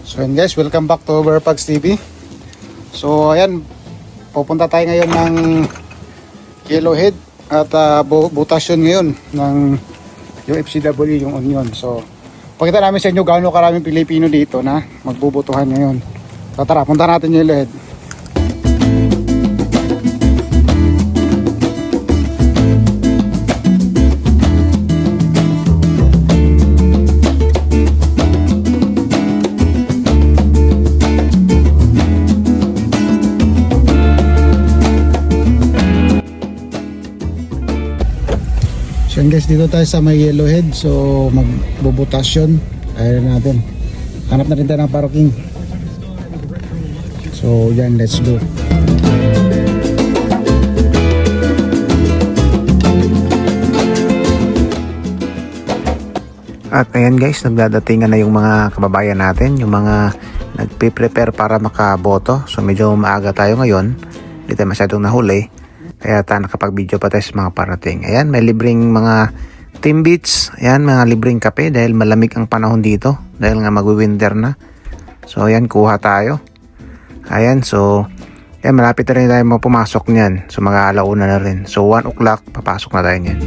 So yun guys, welcome back to Overpags TV. So ayan, pupunta tayo ngayon ng Yellowhead at butas yun ngayon ng yung FCW, yung Union. So pakita namin sa inyo gaano karaming Pilipino dito na magbubutuhan ngayon. So tara, punta natin yung Yellowhead. So guys, dito tayo sa may Yellowhead. So magbubutas yun. Ayan natin. Hanap na rin tayo ng parking. So yan, let's go. At ayan guys, nagdadatingan na yung mga kababayan natin, yung mga nagpe-prepare para makaboto. So medyo maaga tayo ngayon, hindi tayo masyadong nahuli. Kaya nakapag-video pa tayo sa mga parating. Ayan, may libreng mga Timbits. Ayan, mga libreng kape dahil malamig ang panahon dito. Dahil nga mag-winter na. So ayan, kuha tayo. Ayan, so ayan, malapit na rin tayo pumasok niyan. So mag-aalauna na rin. So 1 o'clock, papasok na tayo niyan.